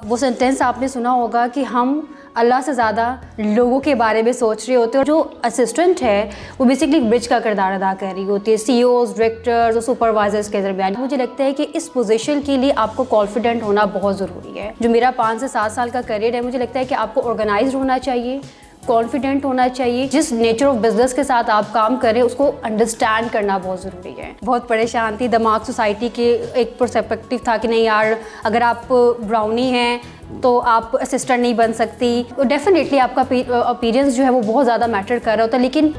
वो सेंटेंस आपने सुना होगा कि हम अल्लाह से ज़्यादा लोगों के बारे में सोच रहे होते हैं। और जो असिस्टेंट है वो बेसिकली ब्रिज का किरदार अदा कर रही होती है सीईओज़, डायरेक्टर्स और सुपरवाइजर्स के दरमियान। मुझे लगता है कि इस पोजीशन के लिए आपको कॉन्फिडेंट होना बहुत ज़रूरी है। जो मेरा 5 से 7 साल का करियर है, मुझे लगता है कि आपको ऑर्गेनाइज्ड होना चाहिए, कॉन्फिडेंट होना चाहिए। जिस नेचर ऑफ बिजनेस के साथ आप काम करें उसको अंडरस्टैंड करना बहुत ज़रूरी है। बहुत परेशान थी, दिमाग सोसाइटी के एक पर्सपेक्टिव था कि नहीं यार, अगर आप ब्राउनी हैं तो आप असिस्टेंट नहीं बन सकती। डेफिनेटली आपका अपीयरेंस जो है वो बहुत ज़्यादा मैटर कर रहा होता है, लेकिन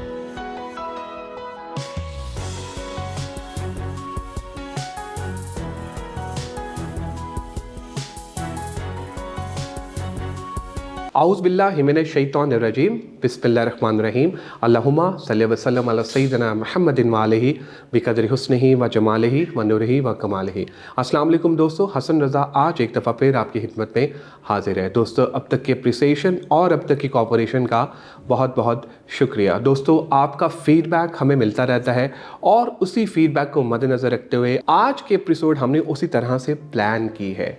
आउज़ बिल्लाहि मिनश शैतानिर रजीम, बिस्मिल्लाहिर्रहमानिर रहीम, अल्लाहुम्मा सल्लि व सल्लिम अला सय्यिदिना मुहम्मदिन व आलिहि बिक़द्रि हुस्निही व जमालिही व नूरिही व कमालिही। अस्सलाम वालेकुम दोस्तों, हसन रज़ा आज एक दफ़ा फिर आपकी खिदमत में हाजिर है। दोस्तों, अब तक की अप्रिसिएशन और अब तक की कोऑपरेशन का बहुत बहुत शुक्रिया। दोस्तों, आपका फ़ीडबैक हमें मिलता रहता है और उसी फ़ीडबैक को मद्देनज़र रखते हुए आज के एपिसोड हमने उसी तरह से प्लान की है।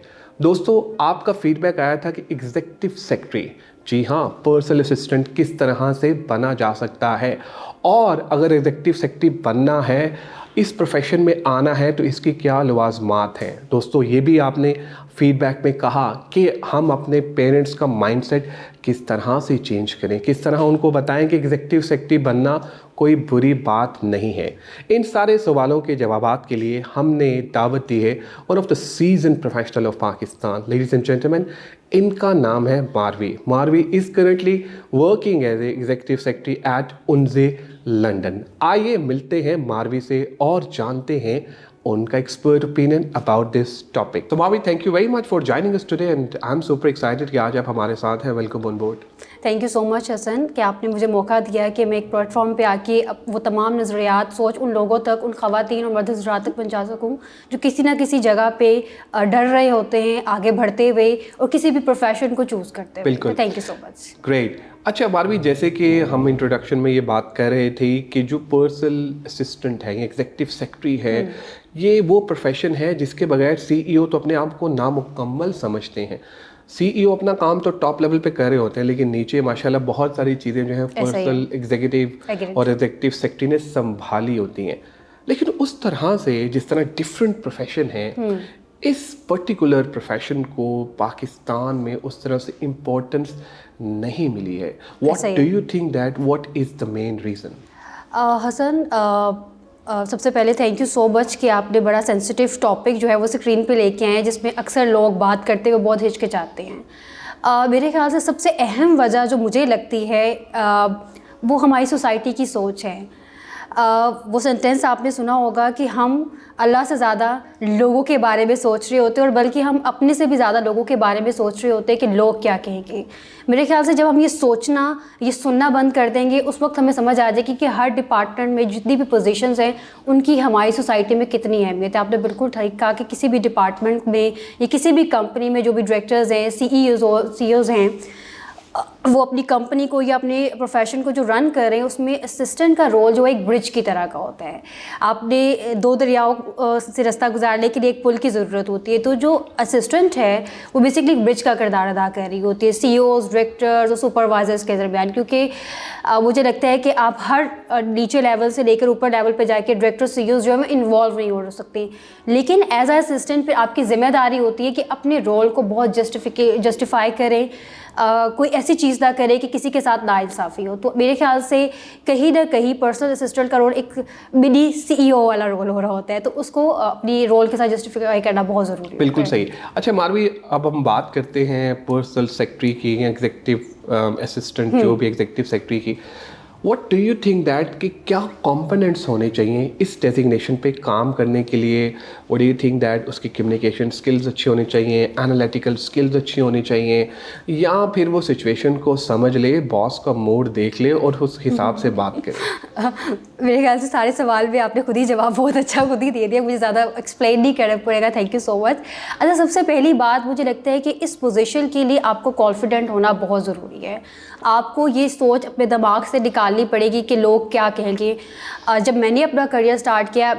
दोस्तों, आपका फीडबैक आया था कि एग्जीक्यूटिव सेक्रेटरी, जी हाँ, पर्सनल असिस्टेंट किस तरह से बना जा सकता है, और अगर एग्जीक्यूटिव सेक्रेटरी बनना है, इस प्रोफेशन में आना है, तो इसकी क्या लवाज़मात हैं। दोस्तों, ये भी आपने फीडबैक में कहा कि हम अपने पेरेंट्स का माइंडसेट किस तरह से चेंज करें, किस तरह उनको बताएं कि एग्जीक्यूटिव सेक्रेटरी बनना कोई बुरी बात नहीं है। इन सारे सवालों के जवाबात के लिए हमने दावत दी है one of the season professional of Pakistan. Ladies and gentleman, इनका नाम है Marvi. Marvi is currently working as a executive secretary at उनजे लंदन। आइए मिलते हैं मारवी से और जानते हैं उनका expert opinion about this topic. तो Marvi, thank you very much for joining us today and I am super excited कि आज आप हमारे साथ हैं। Welcome on board. Thank you so much Hasan कि आपने मुझे मौका दिया कि मैं एक प्लेटफॉर्म पे आके वो तमाम नज़रियात, सोच उन लोगों तक, उन ख़वातीन और मर्द हज़रात तक पहुँचा सकूँ जो किसी ना किसी जगह पे डर रहे होते हैं आगे बढ़ते हुए और किसी भी प्रोफेशन को चूज़ करते हुए। बिल्कुल, thank you so much. Great. अच्छा मारवी, जैसे कि हम इंट्रोडक्शन में ये बात कर रहे थे कि जो पर्सनल असिस्टेंट है, एग्जीक्यूटिव सेक्रेटरी है, ये वो प्रोफेशन है जिसके बगैर सीईओ तो अपने आप को नामुकम्मल समझते हैं। सीईओ अपना काम तो टॉप लेवल पे कर रहे होते हैं, लेकिन नीचे माशाल्लाह बहुत सारी चीज़ें जो हैं पर्सनल एग्जीक्यूटिव और एग्जीक्यूटिव सेक्रेटरी ने संभाली होती हैं। लेकिन उस तरह से जिस तरह डिफरेंट प्रोफेशन है, इस पर्टिकुलर प्रोफेशन को पाकिस्तान में उस तरह से इम्पोर्टेंस नहीं मिली है। What do you think that what is the main reason? Hasan, सबसे पहले थैंक यू सो मच कि आपने बड़ा सेंसिटिव टॉपिक जो है वो स्क्रीन पे लेके आए हैं, जिसमें अक्सर लोग बात करते हुए बहुत हिचकिचाते हैं। मेरे ख्याल से सबसे अहम वजह जो मुझे लगती है वो हमारी सोसाइटी की सोच है। वो सेंटेंस आपने सुना होगा कि हम अल्लाह से ज़्यादा लोगों के बारे में सोच रहे होते हैं, और बल्कि हम अपने से भी ज़्यादा लोगों के बारे में सोच रहे होते हैं कि लोग क्या कहेंगे। मेरे ख्याल से जब हम ये सोचना, ये सुनना बंद कर देंगे, उस वक्त हमें समझ आ जाएगी कि हर डिपार्टमेंट में जितनी भी पोजीशंस हैं उनकी हमारी सोसाइटी में कितनी अहमियत है। आपने बिल्कुल ठीक कहा कि किसी भी डिपार्टमेंट में या किसी भी कंपनी में जो भी डायरेक्टर्स हैं, सीईओज़ हैं, वो अपनी कंपनी को या अपने प्रोफेशन को जो रन कर रहे हैं, उसमें असिस्टेंट का रोल जो एक ब्रिज की तरह का होता है। आपने दो दरियाओं से रास्ता गुजारने के लिए एक पुल की ज़रूरत होती है, तो जो असिस्टेंट है वो बेसिकली एक ब्रिज का किरदार अदा कर रही होती है सीईओज़, डायरेक्टर्स और सुपरवाइजर्स के दरमियान। क्योंकि मुझे लगता है कि आप हर नीचे लेवल से लेकर ऊपर लेवल पर जाके डायरेक्टर, सीईओज़ जो है इन्वॉल्व नहीं हो सकती, लेकिन एज अ असिस्टेंट फिर आपकी ज़िम्मेदारी होती है कि अपने रोल को बहुत जस्टिफाई करें, कोई ऐसी चीज़ ना करे कि किसी के साथ नाइंसाफ़ी हो। तो मेरे ख्याल से कहीं ना कहीं पर्सनल असिस्टेंट का रोल एक मिनी सीईओ वाला रोल हो रहा होता है, तो उसको अपनी रोल के साथ जस्टिफाई करना बहुत ज़रूरी है। बिल्कुल सही। अच्छा मारवी, अब हम बात करते हैं पर्सनल सेक्रेटरी की या एग्जीक्यूटिव असिस्टेंट जो भी एग्जीक्यूटिव सेक्रेटरी की। What do you think that कि क्या कंपोनेंट्स होने चाहिए इस डेजिग्नेशन पे काम करने के लिए? What do you think that उसकी कम्युनिकेशन स्किल्स अच्छी होनी चाहिए, एनालिटिकल स्किल्स अच्छी होनी चाहिए, या फिर वो सिचुएशन को समझ ले, बॉस का मूड देख ले और उस हिसाब से बात करे? मेरे ख्याल से सारे सवाल भी आपने खुद ही जवाब बहुत अच्छा खुद ही दे दिया, मुझे ज़्यादा एक्सप्लेन नहीं करना पड़ेगा। Thank you so much. अच्छा, सबसे पहली बात मुझे लगता है कि इस पोजीशन के लिए आपको कॉन्फिडेंट होना बहुत ज़रूरी है। आपको ये सोच अपने दिमाग से निकालनी पड़ेगी कि लोग क्या कहेंगे। जब मैंने अपना करियर स्टार्ट किया,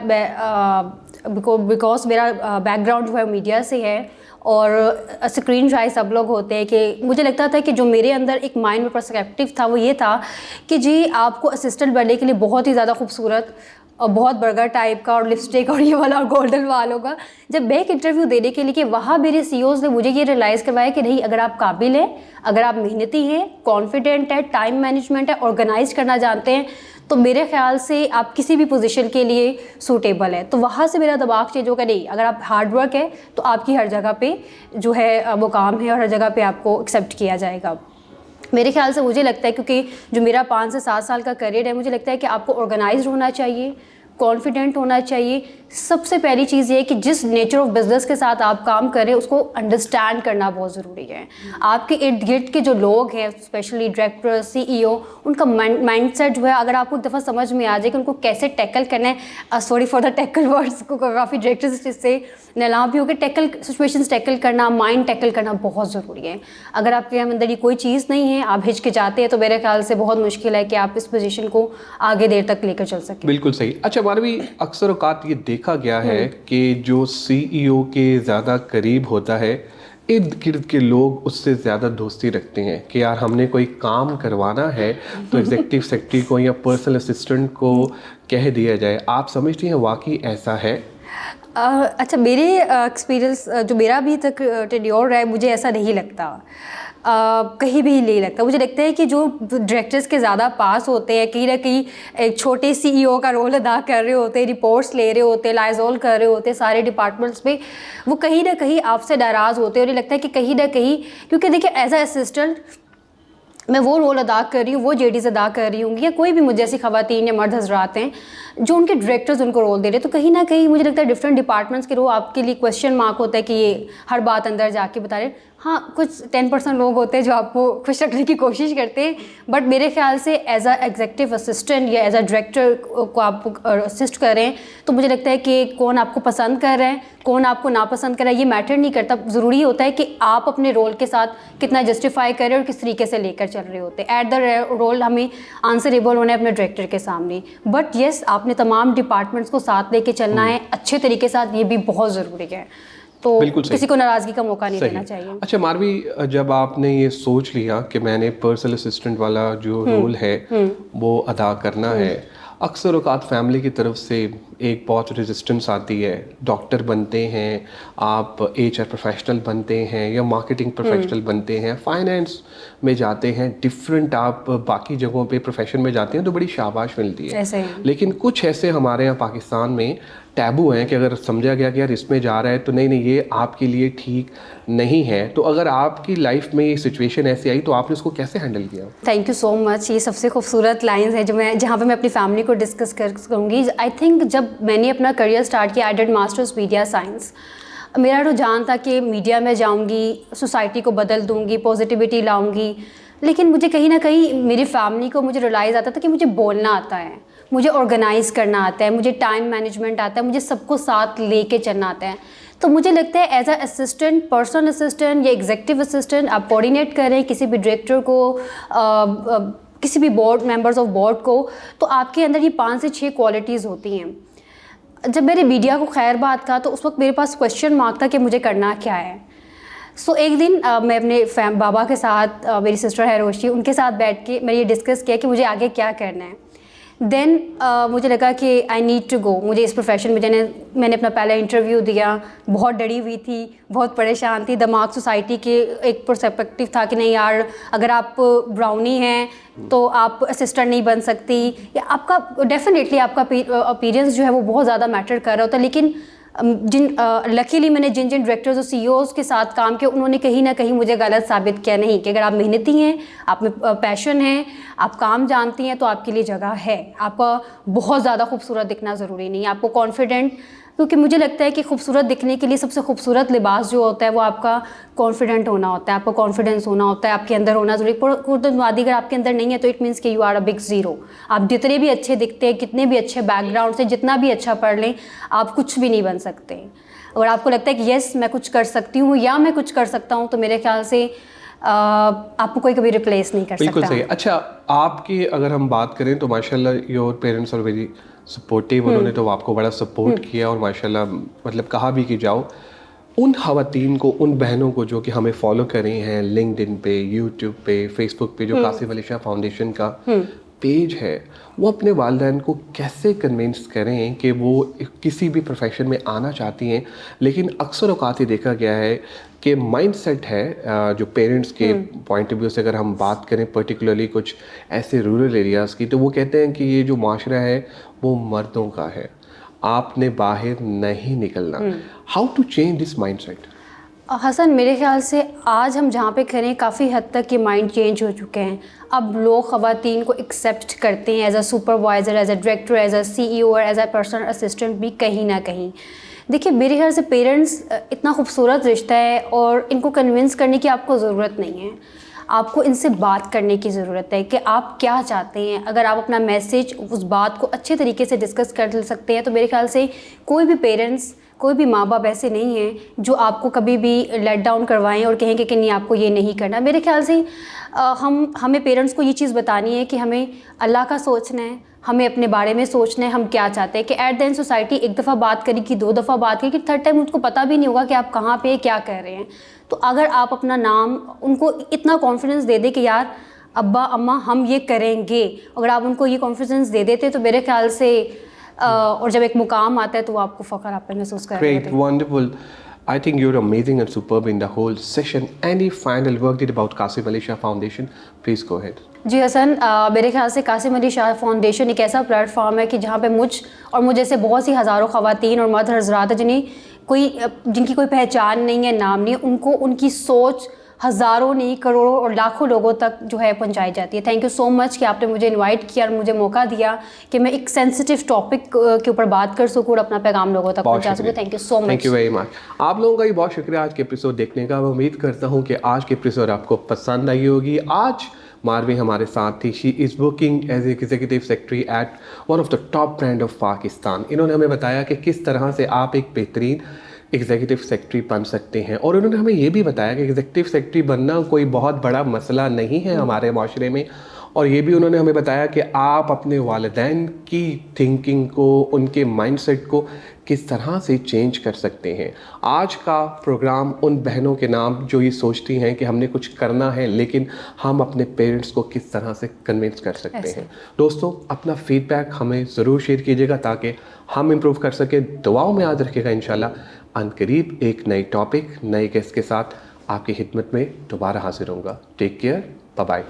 बिकॉज मेरा बैकग्राउंड जो है मीडिया से है, और स्क्रीन शाय सब लोग होते हैं कि मुझे लगता था कि जो मेरे अंदर एक माइंड में पर्सपेक्टिव था वो ये था कि जी आपको असिस्टेंट बनने के लिए बहुत ही ज़्यादा खूबसूरत और बहुत बर्गर टाइप का और लिपस्टिक और ये वाला और गोल्डन वालों का, जब मैं एक इंटरव्यू देने के लिए कि वहाँ मेरे सीईओज़ ने मुझे ये रियलाइज़ करवाया कि नहीं, अगर आप काबिल हैं, अगर आप मेहनती हैं, कॉन्फिडेंट है, टाइम मैनेजमेंट है, ऑर्गेनाइज करना जानते हैं, तो मेरे ख्याल से आप किसी भी पोजीशन के लिए सूटेबल है। तो वहाँ से मेरा दिमाग चेंज होगा, नहीं अगर आप हार्ड वर्क है तो आपकी हर जगह पे जो है वो काम है और हर जगह पे आपको एक्सेप्ट किया जाएगा। मेरे ख्याल से मुझे लगता है, क्योंकि जो मेरा 5 से 7 साल का करियर है, मुझे लगता है कि आपको ऑर्गेनाइज्ड होना चाहिए, कॉन्फिडेंट होना चाहिए। सबसे पहली चीज़ ये है कि जिस नेचर ऑफ बिजनेस के साथ आप काम करें उसको अंडरस्टैंड करना बहुत ज़रूरी है। आपके इर्द गिर्द के जो लोग हैं, स्पेशली डायरेक्टर, सीईओ, उनका माइंडसेट जो है अगर आपको एक दफ़ा समझ में आ जाए कि उनको कैसे टैकल करना है, sorry for the tackle words को काफ़ी डायरेक्टर्स इससे नालाम भी हो गए, टैकल सिचुएशंस टैकल करना, माइंड टैकल करना बहुत ज़रूरी है। अगर आपके अंदर ये कोई चीज़ नहीं है, आप हिचकिचाते हैं, तो मेरे ख्याल से बहुत मुश्किल है कि आप इस पोजीशन को आगे देर तक लेकर चल सकें। बिल्कुल सही। अच्छा मानवी, अक्सर औकात ये देखा गया है कि जो सीईओ के ज़्यादा करीब होता है, इर्द गिर्द के लोग उससे ज़्यादा दोस्ती रखते हैं कि यार हमने कोई काम करवाना है तो एग्जीक्यूटिव सेक्रेटरी को या पर्सनल असिस्टेंट को कह दिया जाए। आप समझती हैं वाकई ऐसा है? अच्छा, मेरे एक्सपीरियंस जो मेरा अभी तक टेन्योर रहा है, मुझे ऐसा नहीं लगता, कहीं भी नहीं लगता। मुझे लगता है कि जो डायरेक्टर्स के ज़्यादा पास होते हैं, कहीं ना कहीं एक छोटे सीईओ का रोल अदा कर रहे होते हैं, रिपोर्ट्स ले रहे होते हैं, लाइजॉल कर रहे होते हैं सारे डिपार्टमेंट्स में, वो कहीं ना कहीं आपसे नाराज़ होते हैं। और ये लगता है कि कहीं ना कहीं, क्योंकि देखिए एज अ असिस्टेंट मैं वो रोल अदा कर रही हूँ, वो जेडीज अदा कर रही हूँ, या कोई भी मुझे जैसी ख़वातीन या मर्द हजरात हैं जो उनके डायरेक्टर्स उनको रोल दे रहे हैं, तो कहीं ना कहीं मुझे लगता है डिफरेंट डिपार्टमेंट्स के रोल आपके लिए क्वेश्चन मार्क होता है कि ये हर बात अंदर जाके बता रहे। हाँ, कुछ 10% लोग होते हैं जो आपको खुश रखने की कोशिश करते हैं, बट मेरे ख्याल से एज अ एग्जीक्यूटिव असिस्टेंट या एज अ डायरेक्टर को आप असिस्ट करें, तो मुझे लगता है कि कौन आपको पसंद कर रहे हैं, कौन आपको नापसंद कर रहा है, ये मैटर नहीं करता। ज़रूरी होता है कि आप अपने रोल के साथ कितना जस्टिफाई कर रहे हो और किस तरीके से लेकर चल रहे होते हैं। एट द रोल हमें आंसरेबल होना है अपने डायरेक्टर के सामने, बट येस आपने तमाम डिपार्टमेंट्स को साथ लेके चलना है अच्छे तरीके से, ये भी बहुत ज़रूरी है। तो किसी को नाराज़गी का मौका नहीं देना चाहिए। अच्छा मारवी, जब आपने ये सोच लिया कि मैंने पर्सनल असिस्टेंट वाला जो रोल है वो अदा करना है, अक्सर औकात फैमिली की तरफ से एक बहुत रेजिस्टेंस आती है। डॉक्टर बनते हैं आप, एचआर प्रोफेशनल बनते हैं या मार्केटिंग प्रोफेशनल बनते हैं, फाइनेंस में जाते हैं, डिफरेंट आप बाकी जगहों पे प्रोफेशन में जाते हैं तो बड़ी शाबाश मिलती है। लेकिन कुछ ऐसे हमारे यहाँ पाकिस्तान में टैबू हैं कि अगर समझा गया कि यार इसमें जा रहा है तो नहीं ये आपके लिए ठीक नहीं है। तो अगर आपकी लाइफ में ये सिचुएशन ऐसी आई तो आपने उसको कैसे हैंडल किया? Thank you so much. ये सबसे खूबसूरत लाइंस है जो मैं जहाँ पे मैं अपनी फैमिली को डिस्कस करूँगी। आई थिंक जब मैंने अपना करियर स्टार्ट किया, I did masters media science. मेरा रुझान था कि मीडिया में जाऊँगी, सोसाइटी को बदल दूँगी, पॉजिटिविटी लाऊँगी, लेकिन मुझे कहीं ना कहीं मेरी फैमिली को मुझे रियलाइज़ आता था कि मुझे बोलना आता है, मुझे ऑर्गेनाइज़ करना आता है, मुझे टाइम मैनेजमेंट आता है, मुझे सबको साथ लेके चलना आता है। तो मुझे लगता है as a assistant, personal assistant या एग्जीक्यूटिव असिस्टेंट आप कोऑर्डिनेट करें किसी भी डायरेक्टर को, किसी भी बोर्ड मेंबर्स ऑफ बोर्ड को, तो आपके अंदर ये 5 से 6 क्वालिटीज़ होती हैं। जब मेरे मीडिया को खैर बात था तो उस वक्त मेरे पास क्वेश्चन मार्क था कि मुझे करना क्या है। सो एक दिन मैं अपने बाबा के साथ, मेरी सिस्टर है रोशी, उनके साथ बैठ के मैंने ये डिस्कस किया कि मुझे आगे क्या करना है। देन मुझे लगा कि आई नीड टू गो, मुझे इस प्रोफेशन में जाने। मैंने अपना पहला इंटरव्यू दिया, बहुत डरी हुई थी, बहुत परेशान थी। दिमाग सोसाइटी के एक पर्सपेक्टिव था कि नहीं यार, अगर आप ब्राउनी हैं तो आप असिस्टेंट नहीं बन सकती, या आपका डेफिनेटली आपका अपीयरेंस जो है वो बहुत ज़्यादा मैटर कर रहा होता। लेकिन लकीली मैंने जिन डायरेक्टर्स और सीईओज़ के साथ काम किया, उन्होंने कहीं ना कहीं मुझे गलत साबित किया, नहीं कि अगर आप मेहनती हैं, आप में पैशन है, आप काम जानती हैं, तो आपके लिए जगह है। आपका बहुत ज़्यादा खूबसूरत दिखना ज़रूरी नहीं है, आपको कॉन्फिडेंट, क्योंकि मुझे लगता है कि खूबसूरत दिखने के लिए सबसे खूबसूरत लिबास जो होता है वो आपका कॉन्फिडेंट होना होता है, आपका कॉन्फिडेंस होना होता है, आपके अंदर होना ज़रूरी। खुर्दवादी अगर आपके अंदर नहीं है तो इट मीन्स कि you are a big zero. आप जितने भी अच्छे दिखते हैं, कितने भी अच्छे बैकग्राउंड से, जितना भी अच्छा पढ़ लें, आप कुछ भी नहीं बन सकते। अगर आपको लगता है कि येस मैं कुछ कर सकती हूँ या मैं कुछ कर सकता हूँ, तो मेरे ख्याल से आपको कोई कभी रिप्लेस नहीं कर सकता। बिल्कुल सही। अच्छा, आपकी अगर हम बात करें तो माशाल्लाह your parents are very supportive, उन्होंने तो आपको बड़ा सपोर्ट किया और माशाल्लाह मतलब कहा भी कि जाओ। उन ख़वातीन को, उन बहनों को जो कि हमें फॉलो कर रही हैं लिंक्डइन पे, यूट्यूब पे, फेसबुक पे, जो कासिम अली शाह फाउंडेशन का पेज है, वो अपने वालिदैन को कैसे कन्विंस करें कि वो किसी भी प्रोफेशन में आना चाहती हैं, लेकिन अक्सर औक़ात ये देखा गया है कि माइंडसेट है जो पेरेंट्स के पॉइंट ऑफ व्यू से अगर हम बात करें पर्टिकुलरली कुछ ऐसे रूरल एरियाज़ की, तो वो कहते हैं कि ये जो माशरा है वो मर्दों का है, आपने बाहर नहीं निकलना। How to change this mindset? Hasan, मेरे ख्याल से आज हम जहाँ पे खड़े हैं काफ़ी हद तक ये माइंड चेंज हो चुके हैं। अब लोग ख़वातीन को एक्सेप्ट करते हैं as a supervisor, as a director, as a CEO और एज अ पर्सनल असिस्टेंट भी कहीं ना कहीं। देखिए, मेरे ख्याल से पेरेंट्स इतना खूबसूरत रिश्ता है और इनको कन्विंस करने की आपको ज़रूरत नहीं है। आपको इनसे बात करने की ज़रूरत है कि आप क्या चाहते हैं। अगर आप अपना मैसेज, उस बात को अच्छे तरीके से डिस्कस कर सकते हैं, तो मेरे ख्याल से कोई भी पेरेंट्स, कोई भी माँ बाप ऐसे नहीं हैं जो आपको कभी भी लेट डाउन करवाएं और कहेंगे कि नहीं, आपको ये नहीं करना। मेरे ख्याल से हमें पेरेंट्स को ये चीज़ बतानी है कि हमें अल्लाह का सोचना है, हमें अपने बारे में सोचना है, हम क्या चाहते हैं। कि एट द एंड सोसाइटी एक दफ़ा बात करी कि 2 दफ़ा बात करी कि थर्ड टाइम उनको पता भी नहीं होगा कि आप कहाँ पे क्या कह रहे हैं। तो अगर आप अपना नाम उनको इतना कॉन्फिडेंस दे दें कि यार अब्बा अम्मा हम ये करेंगे, अगर आप उनको ये कॉन्फिडेंस दे देते तो मेरे ख्याल से और जब एक मुकाम आता है तो वो आपको फ़ख्र आप पे महसूस करेंगे। Great, wonderful. I think you're amazing and superb in the whole session. Any final word did about Qasim Ali Shah Foundation? Please go ahead. जी हसन, मेरे ख्याल से कासिम अली शाह फाउंडेशन एक ऐसा प्लेटफॉर्म है कि जहाँ पे मुझ जैसे बहुत सी हज़ारों ख़वातीन और मर्द हज़रात हैं जिनकी कोई पहचान नहीं है, नाम नहीं है, उनको उनकी सोच हज़ारों नहीं, करोड़ों और लाखों लोगों तक जो है पहुंचाई जाती है। थैंक यू सो मच कि आपने मुझे इनवाइट किया और मुझे मौका दिया कि मैं एक सेंसिटिव टॉपिक के ऊपर बात कर सकूँ और अपना पैगाम लोगों तक पहुंचा सकूँ। Thank you so much. Thank you very much. आप लोगों का भी बहुत शुक्रिया आज के एपिसोड देखने का। मैं उम्मीद करता हूँ कि आज के एपिसोड आपको पसंद आई होगी। आज मारवी हमारे साथ थी। She is working as executive secretary at one of the top brand of Pakistan. इन्होंने हमें बताया कि किस तरह से आप एक बेहतरीन एग्जीक्यूटिव सेक्रेटरी बन सकते हैं, और उन्होंने हमें ये भी बताया कि एग्जीक्यूटिव सेक्रेटरी बनना कोई बहुत बड़ा मसला नहीं है हमारे माशरे में। और ये भी उन्होंने हमें बताया कि आप अपने वालिदैन की थिंकिंग को, उनके माइंडसेट को किस तरह से चेंज कर सकते हैं। आज का प्रोग्राम उन बहनों के नाम जो ये सोचती हैं कि हमने कुछ करना है, लेकिन हम अपने पेरेंट्स को किस तरह से कन्विंस कर सकते हैं। दोस्तों, अपना फीडबैक हमें ज़रूर शेयर कीजिएगा ताकि हम इम्प्रूव कर सकें। दुआओं में याद रखिएगा। इंशाल्लाह अनकरीब एक नई टॉपिक, नए गेस्ट के साथ आपकी खिदमत में दोबारा हाजिर होऊंगा। Take care, bye bye.